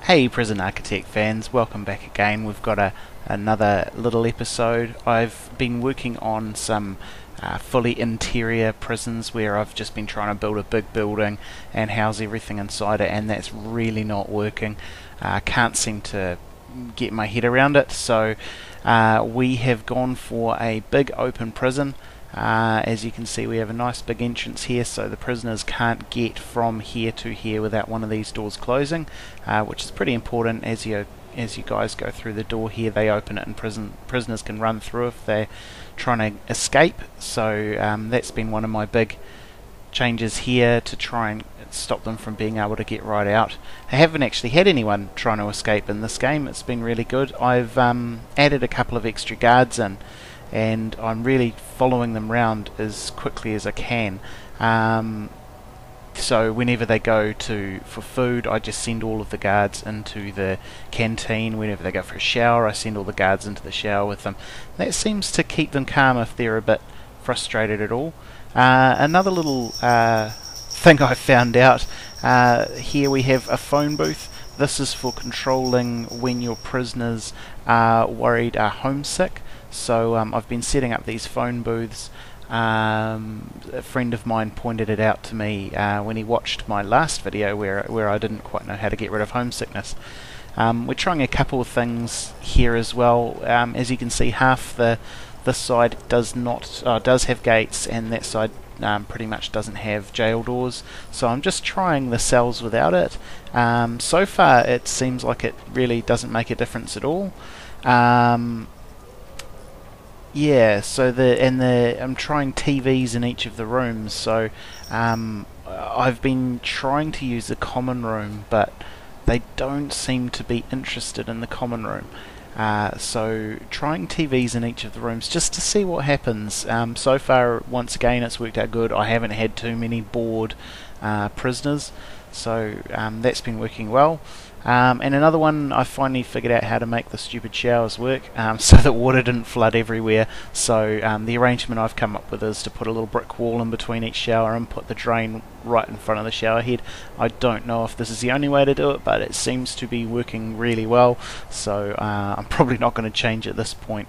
Hey Prison Architect fans, welcome back again. We've got another little episode. I've been working on some fully interior prisons where I've just been trying to build a big building and house everything inside it, and that's really not working. Can't seem to get my head around it, so we have gone for a big open prison. As you can see, we have a nice big entrance here, so the prisoners can't get from here to here without one of these doors closing, which is pretty important. As you guys go through the door here, they open it and prisoners can run through if they're trying to escape. So that's been one of my big changes here, to try and stop them from being able to get right out. I haven't actually had anyone trying to escape in this game. It's been really good. I've added a couple of extra guards in, and I'm really following them round as quickly as I can. So whenever they go for food, I just send all of the guards into the canteen. Whenever they go for a shower, I send all the guards into the shower with them. That seems to keep them calm if they're a bit frustrated at all. Another little thing I found out, here we have a phone booth. This is for controlling when your prisoners are worried, are homesick. So I've been setting up these phone booths. A friend of mine pointed it out to me when he watched my last video where I didn't quite know how to get rid of homesickness. We're trying a couple of things here as well. As you can see, half this side does have gates, and that side pretty much doesn't have jail doors. So I'm just trying the cells without it. So far it seems like it really doesn't make a difference at all. Yeah, so I'm trying TVs in each of the rooms. So I've been trying to use the common room, but they don't seem to be interested in the common room. So trying TVs in each of the rooms just to see what happens. So far, once again, it's worked out good. I haven't had too many bored prisoners, so that's been working well. And another one, I finally figured out how to make the stupid showers work, so that water didn't flood everywhere. So the arrangement I've come up with is to put a little brick wall in between each shower and put the drain right in front of the shower head. I don't know if this is the only way to do it, but it seems to be working really well, so I'm probably not going to change at this point.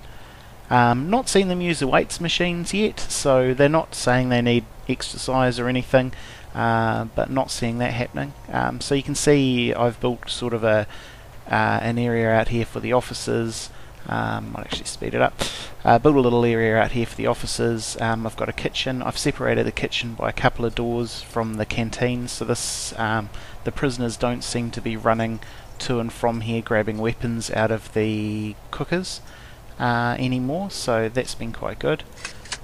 Not seen them use the weights machines yet, so they're not saying they need exercise or anything. But not seeing that happening. So you can see I've built sort of an area out here for the officers. I'll actually speed it up. Built a little area out here for the officers. I've got a kitchen. I've separated the kitchen by a couple of doors from the canteen, so the prisoners don't seem to be running to and from here grabbing weapons out of the cookers anymore, so that's been quite good.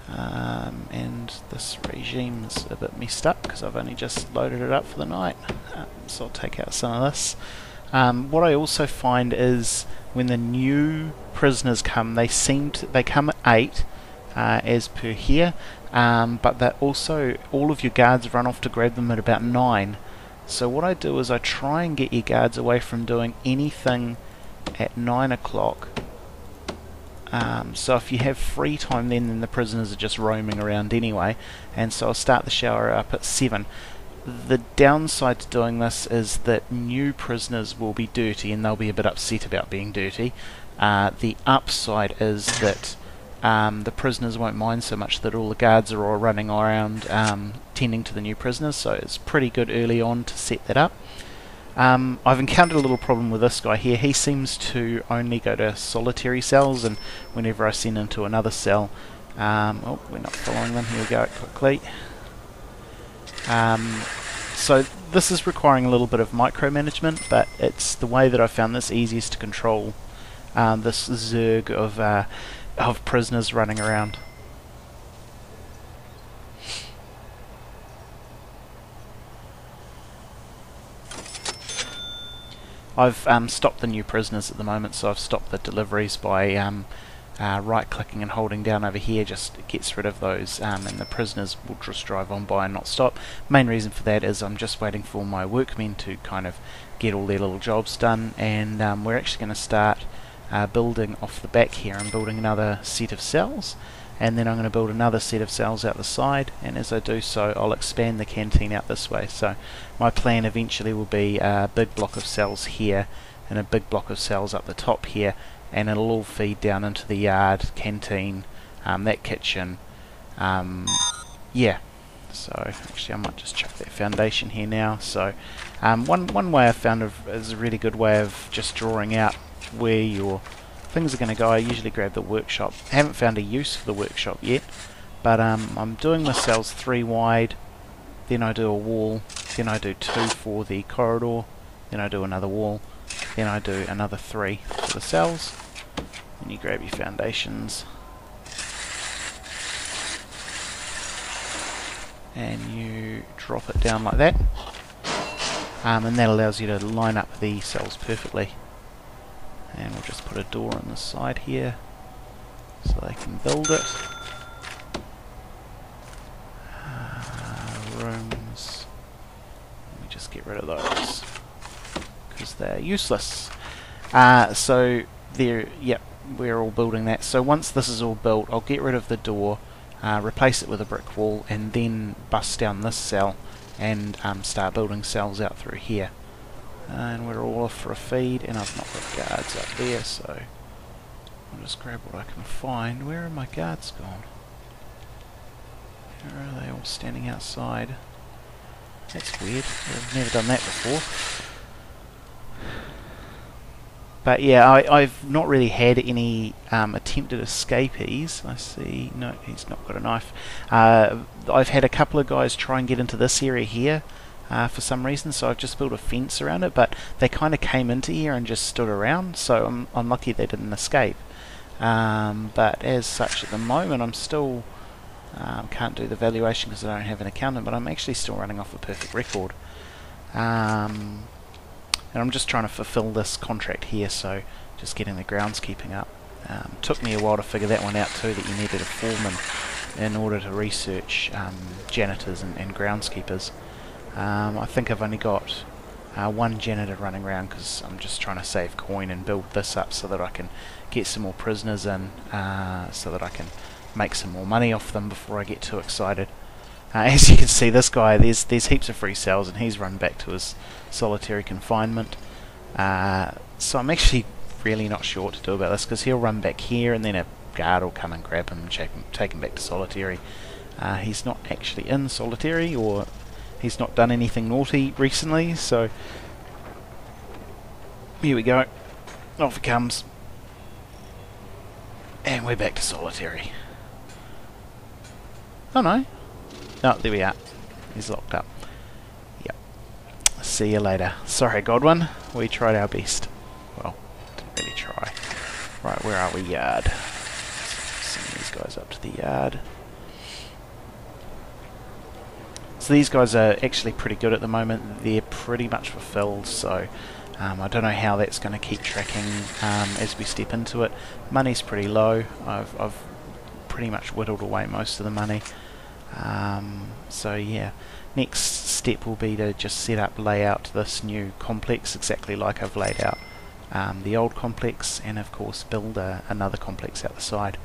And this regime's a bit messed up because I've only just loaded it up for the night, so I'll take out some of this. What I also find is when the new prisoners come, they come at 8 as per here, but that also all of your guards run off to grab them at about 9. So what I do is I try and get your guards away from doing anything at 9 o'clock. So if you have free time then the prisoners are just roaming around anyway, and so I'll start the shower up at 7. The downside to doing this is that new prisoners will be dirty and they'll be a bit upset about being dirty. The upside is that the prisoners won't mind so much that all the guards are all running around tending to the new prisoners, so it's pretty good early on to set that up. I've encountered a little problem with this guy here. He seems to only go to solitary cells, and whenever I send him to another cell, oh, we're not following them, here we go, quickly. So this is requiring a little bit of micromanagement, but it's the way that I found this easiest to control this zerg of prisoners running around. I've stopped the new prisoners at the moment, so I've stopped the deliveries by right-clicking and holding down over here. Just gets rid of those, and the prisoners will just drive on by and not stop. Main reason for that is I'm just waiting for my workmen to kind of get all their little jobs done, and we're actually going to start building off the back here and building another set of cells. and then I'm going to build another set of cells out the side, and as I do so I'll expand the canteen out this way. So my plan eventually will be a big block of cells here and a big block of cells up the top here, and it'll all feed down into the yard, canteen, that kitchen. Yeah, so actually I might just chuck that foundation here now. So one way I found is a really good way of just drawing out where your things are going to go. I usually grab the workshop. I haven't found a use for the workshop yet, but I'm doing my cells 3 wide, then I do a wall, then I do 2 for the corridor, then I do another wall, then I do another 3 for the cells. Then you grab your foundations and you drop it down like that, and that allows you to line up the cells perfectly. And we'll just put a door on the side here so they can build it. Rooms, let me just get rid of those because they're useless. So there, yep, we're all building that. So once this is all built, I'll get rid of the door, replace it with a brick wall, and then bust down this cell and start building cells out through here. And we're all off for a feed, and I've not got guards up there, so I'll just grab what I can find. Where are my guards gone? Where are they all standing outside? That's weird. I've never done that before. But yeah, I've not really had any attempted escapees. I see, no, he's not got a knife. I've had a couple of guys try and get into this area here for some reason, so I've just built a fence around it, but they kind of came into here and just stood around, so I'm lucky they didn't escape. But as such at the moment I'm still can't do the valuation because I don't have an accountant, but I'm actually still running off a perfect record. And I'm just trying to fulfill this contract here, so just getting the groundskeeping up. Took me a while to figure that one out too, that you needed a foreman in order to research janitors and groundskeepers. I think I've only got one janitor running around because I'm just trying to save coin and build this up so that I can get some more prisoners in, so that I can make some more money off them before I get too excited. As you can see, this guy, there's heaps of free cells and he's run back to his solitary confinement. So I'm actually really not sure what to do about this, because he'll run back here and then a guard will come and grab him and take him back to solitary. He's not actually in solitary, or he's not done anything naughty recently, so here we go. Off he comes. And we're back to solitary. Oh no. Oh, there we are. He's locked up. Yep. See you later. Sorry, Godwin. We tried our best. Well, didn't really try. Right, where are we? Yard. Send these guys up to the yard. So these guys are actually pretty good at the moment. They're pretty much fulfilled, so I don't know how that's going to keep tracking as we step into it. Money's pretty low. I've pretty much whittled away most of the money. So yeah, next step will be to just set up, lay out this new complex exactly like I've laid out the old complex, and of course build another complex out the side.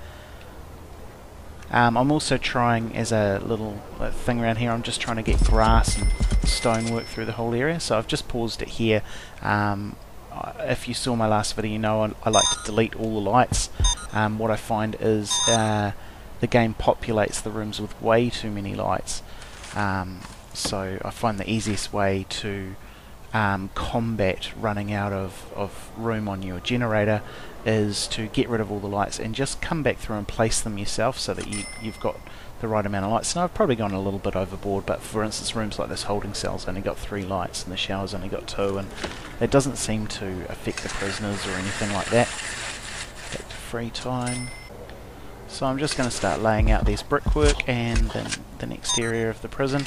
I'm also trying, as a little thing around here, I'm just trying to get grass and stonework through the whole area, so I've just paused it here. If you saw my last video, you know I like to delete all the lights. What I find is the game populates the rooms with way too many lights, so I find the easiest way to combat running out of room on your generator is to get rid of all the lights and just come back through and place them yourself, so that you've got the right amount of lights. Now I've probably gone a little bit overboard, but for instance rooms like this holding cell's only got 3 lights and the shower's only got 2, and it doesn't seem to affect the prisoners or anything like that. Back to free time. So I'm just going to start laying out these brickwork and then the next area of the prison.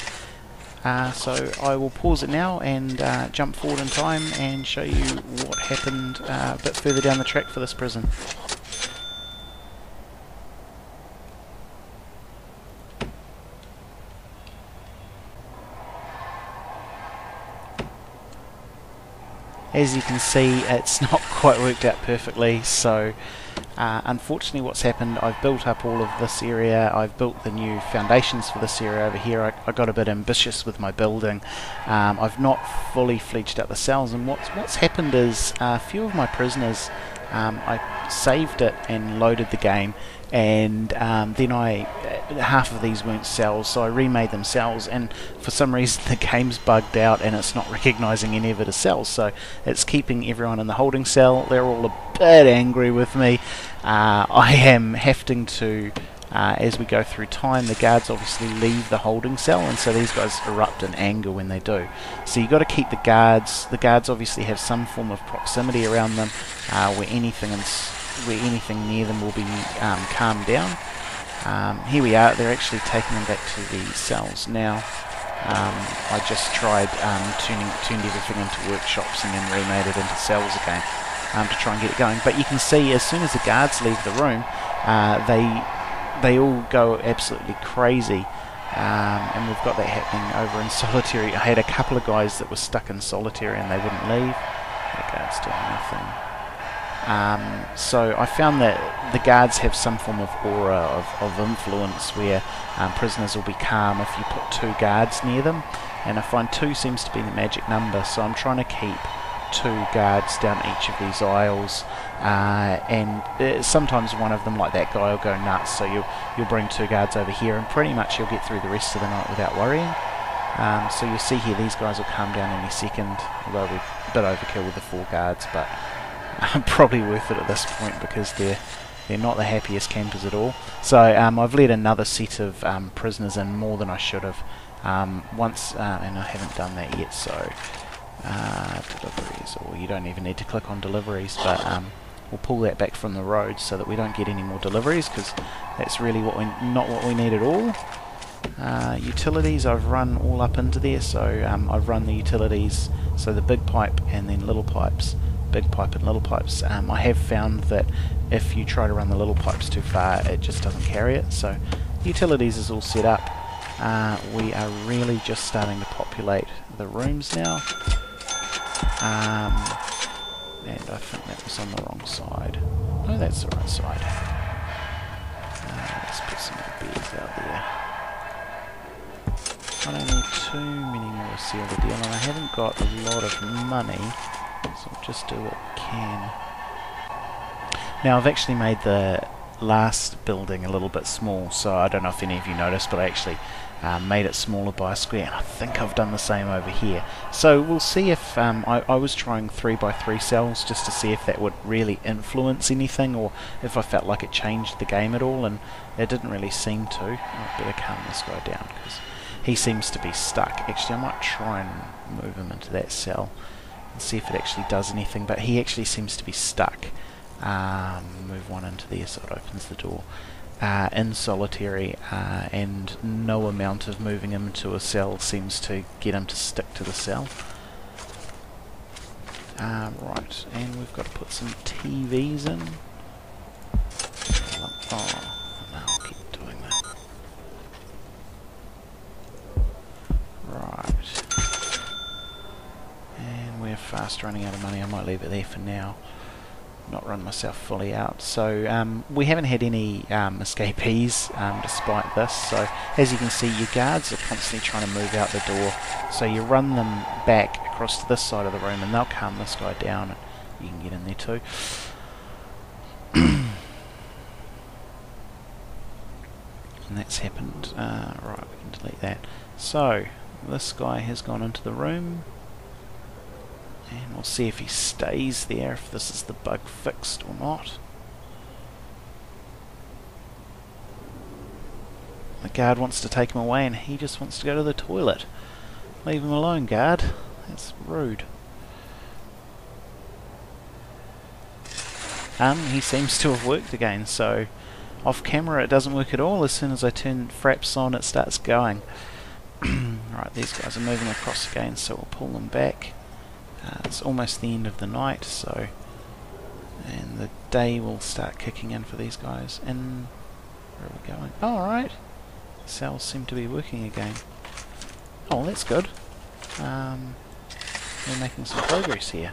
So I will pause it now and jump forward in time and show you what happened a bit further down the track for this prison. as you can see, it's not quite worked out perfectly, so unfortunately what's happened, I've built up all of this area, I've built the new foundations for this area over here. I got a bit ambitious with my building. I've not fully fledged out the cells, and what's happened is a few of my prisoners, I saved it and loaded the game, and then half of these weren't cells, so I remade them cells, and for some reason the game's bugged out and it's not recognising any of it as cells, so it's keeping everyone in the holding cell. They're all a bit angry with me. I am having to, as we go through time, the guards obviously leave the holding cell, and so these guys erupt in anger when they do. So you've got to keep the guards obviously have some form of proximity around them, where anything near them will be calmed down. Here we are, they're actually taking them back to the cells now. I just tried turned everything into workshops and then remade it into cells again to try and get it going. But you can see as soon as the guards leave the room, they all go absolutely crazy. And we've got that happening over in solitary. I had a couple of guys that were stuck in solitary and they wouldn't leave. The guards doing nothing. So I found that the guards have some form of aura of influence where prisoners will be calm if you put 2 guards near them, and I find 2 seems to be the magic number, so I'm trying to keep 2 guards down each of these aisles, and sometimes one of them, like that guy, will go nuts, so you'll bring 2 guards over here and pretty much you'll get through the rest of the night without worrying. So you'll see here these guys will calm down any second, although we're a bit overkill with the 4 guards, but probably worth it at this point because they're not the happiest campers at all. So I've let another set of prisoners in, more than I should have, once, and I haven't done that yet, so deliveries, or you don't even need to click on deliveries, but we'll pull that back from the road so that we don't get any more deliveries, because that's really not what we need at all. Utilities I've run all up into there, so I've run the utilities, so the big pipe and then little pipes, big pipe and little pipes. I have found that if you try to run the little pipes too far, it just doesn't carry it, so utilities is all set up. We are really just starting to populate the rooms now, and I think that was on the wrong side. No, that's the right side. Let's put some more beds out there. I don't need too many more to seal the deal, and I haven't got a lot of money, so I'll just do what I can. Now I've actually made the last building a little bit small, so I don't know if any of you noticed, but I actually made it smaller by a square, and I think I've done the same over here. So we'll see if I was trying 3x3 cells just to see if that would really influence anything, or if I felt like it changed the game at all, and it didn't really seem to. I better calm this guy down because he seems to be stuck. Actually, I might try and move him into that cell and see if it actually does anything, but he actually seems to be stuck. Move one into there so it opens the door. In solitary, and no amount of moving him into a cell seems to get him to stick to the cell. Right, and we've got to put some TVs in. Oh, no, I'll keep doing that. Right. And we're fast running out of money. I might leave it there for now. Not run myself fully out. So we haven't had any escapees despite this, so as you can see your guards are constantly trying to move out the door, so you run them back across to this side of the room and they'll calm this guy down and you can get in there too. And that's happened. Right, we can delete that. So this guy has gone into the room, and we'll see if he stays there, if this is the bug fixed or not. The guard wants to take him away and he just wants to go to the toilet. Leave him alone, guard. That's rude. He seems to have worked again, so off camera it doesn't work at all. As soon as I turn fraps on it starts going. Right, these guys are moving across again, so we'll pull them back. It's almost the end of the night, so, and the day will start kicking in for these guys. And where are we going? Oh, alright. Cells seem to be working again. Oh, that's good. We're making some progress here.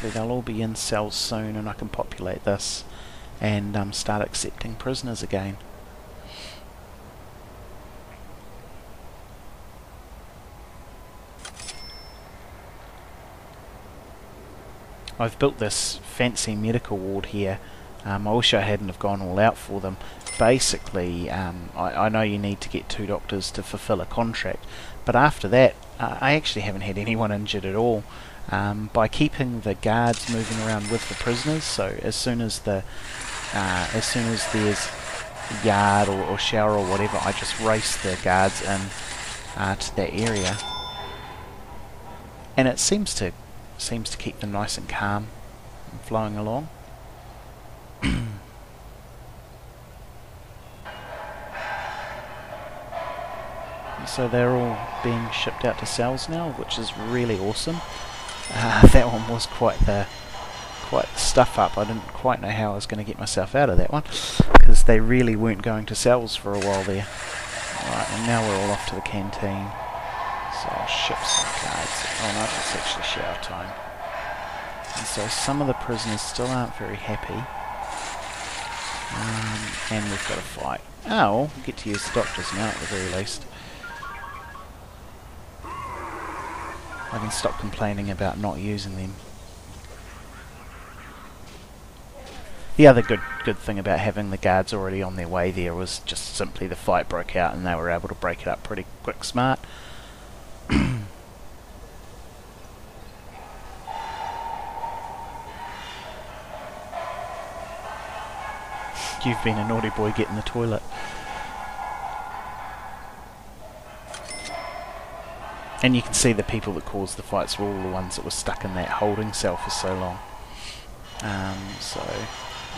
hopefully they'll all be in cells soon and I can populate this and start accepting prisoners again. I've built this fancy medical ward here. I wish I hadn't have gone all out for them. Basically, I know you need to get 2 doctors to fulfill a contract, but after that, I actually haven't had anyone injured at all. By keeping the guards moving around with the prisoners, so as soon as there's a yard or shower or whatever, I just race the guards in to that area, and it seems to keep them nice and calm and flowing along. So they're all being shipped out to cells now, which is really awesome. That one was quite the stuff up. I didn't quite know how I was going to get myself out of that one, because they really weren't going to cells for a while there. Right, and now we're all off to the canteen. So I'll ship some cards. Oh no, it's actually shower time. And so some of the prisoners still aren't very happy. And we've got a fight. Oh, well, we get to use the doctors now at the very least. I can stop complaining about not using them. The other good thing about having the guards already on their way there was just simply the fight broke out and they were able to break it up pretty quick smart. You've been a naughty boy, get in the toilet. And you can see the people that caused the fights were all the ones that were stuck in that holding cell for so long. So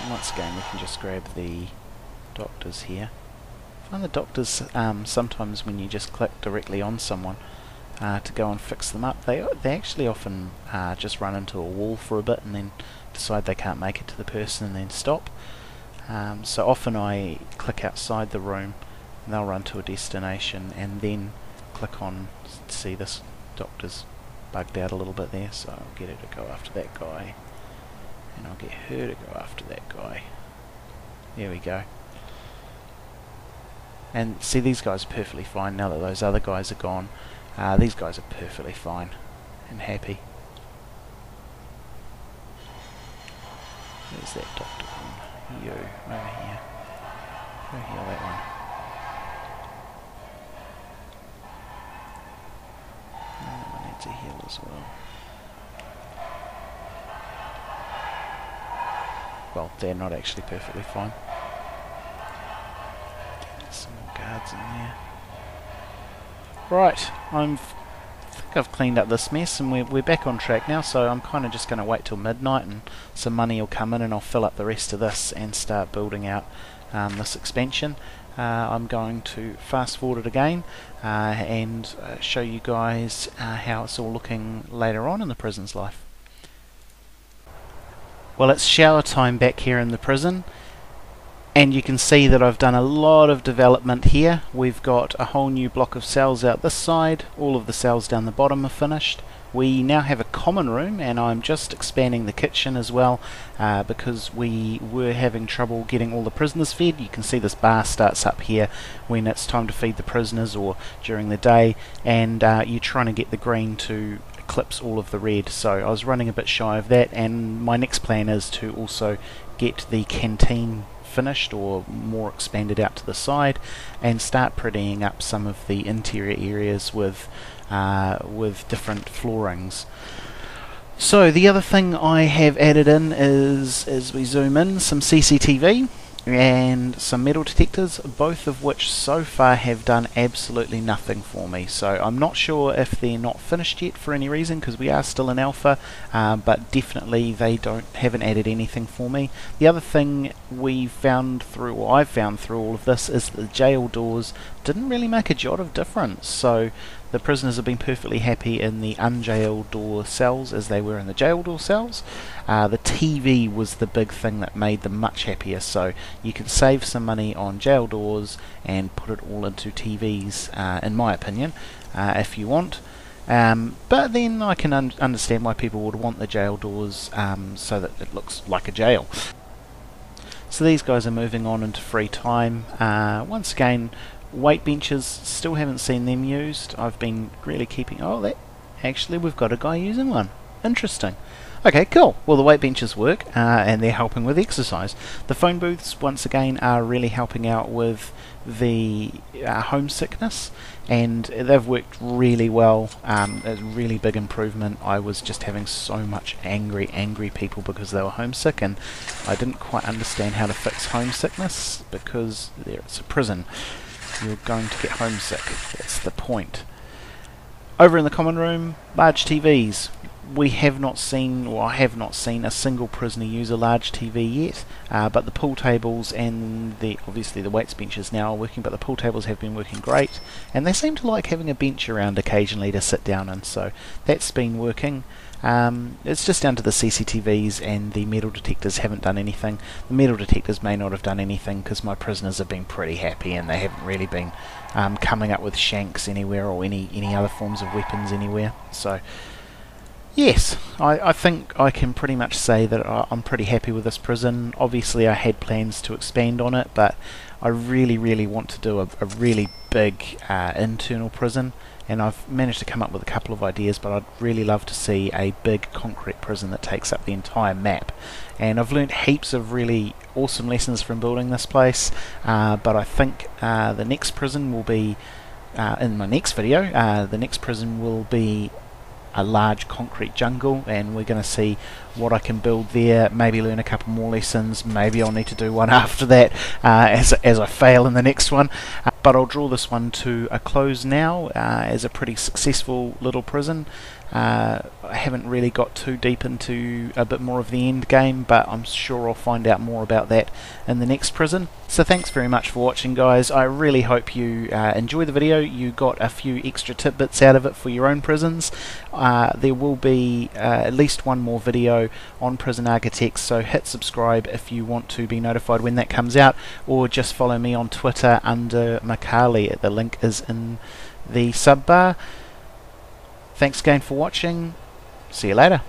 once again we can just grab the doctors here. I find the doctors sometimes when you just click directly on someone to go and fix them up, they actually often just run into a wall for a bit and then decide they can't make it to the person and then stop. So often I click outside the room and they'll run to a destination and then click on, see this doctor's bugged out a little bit there, so I'll get her to go after that guy and I'll get her to go after that guy. There we go. And see, these guys are perfectly fine now that those other guys are gone. These guys are perfectly fine and happy. There's that doctor one. You, over here. Go heal that one. And that one needs a heal as well. Well, they're not actually perfectly fine. Get some more guards in there. Right, I think I've cleaned up this mess and we're back on track now, so I'm kind of just going to wait till midnight and some money will come in and I'll fill up the rest of this and start building out this expansion. I'm going to fast forward it again and show you guys how it's all looking later on in the prison's life. Well, it's shower time back here in the prison, and you can see that I've done a lot of development here. We've got a whole new block of cells out this side, all of the cells down the bottom are finished. We now have a common room, and I'm just expanding the kitchen as well because we were having trouble getting all the prisoners fed. You can see this bar starts up here when it's time to feed the prisoners or during the day, and you're trying to get the green to eclipse all of the red. So I was running a bit shy of that, and my next plan is to also get the canteen finished or more expanded out to the side and start prettying up some of the interior areas with different floorings. So the other thing I have added in is, as we zoom in, some CCTV and some metal detectors, both of which so far have done absolutely nothing for me. So I'm not sure if they're not finished yet for any reason, because we are still in alpha, but definitely they haven't added anything for me. The other thing we found through, or I've found through all of this, is that the jail doors didn't really make a jot of difference. So the prisoners have been perfectly happy in the unjail door cells as they were in the jail door cells. The TV was the big thing that made them much happier, so you can save some money on jail doors and put it all into TVs, in my opinion, if you want. But then I can understand why people would want the jail doors so that it looks like a jail. So these guys are moving on into free time. Once again, weight benches, still haven't seen them used. I've been really keeping... Oh, actually we've got a guy using one. Interesting. Okay, cool. Well, the weight benches work, and they're helping with exercise. The phone booths, once again, are really helping out with the homesickness, and they've worked really well. A really big improvement. I was just having so much angry people because they were homesick, and I didn't quite understand how to fix homesickness, because it's a prison. You're going to get homesick. That's the point. Over in the common room, large TVs. We have not seen, or I have not seen, a single prisoner use a large TV yet, but the pool tables and obviously the weights benches now are working, but the pool tables have been working great, and they seem to like having a bench around occasionally to sit down in, so that's been working. It's just down to the CCTVs, and the metal detectors haven't done anything. The metal detectors may not have done anything because my prisoners have been pretty happy, and they haven't really been coming up with shanks anywhere or any other forms of weapons anywhere. So yes, I think I can pretty much say that I'm pretty happy with this prison. Obviously I had plans to expand on it, but I really want to do a really big internal prison, and I've managed to come up with a couple of ideas, but I'd really love to see a big concrete prison that takes up the entire map. And I've learnt heaps of really awesome lessons from building this place, but I think the next prison will be, in my next video, the next prison will be a large concrete jungle, and we're going to see what I can build there, maybe learn a couple more lessons, maybe I'll need to do one after that as I fail in the next one, but I'll draw this one to a close now as a pretty successful little prison. I haven't really got too deep into a bit more of the end game, but I'm sure I'll find out more about that in the next prison. So thanks very much for watching, guys. I really hope you enjoyed the video. You got a few extra tidbits out of it for your own prisons. There will be at least one more video on Prison Architects, so hit subscribe if you want to be notified when that comes out, or just follow me on Twitter under Makali. The link is in the sub bar. Thanks again for watching. See you later.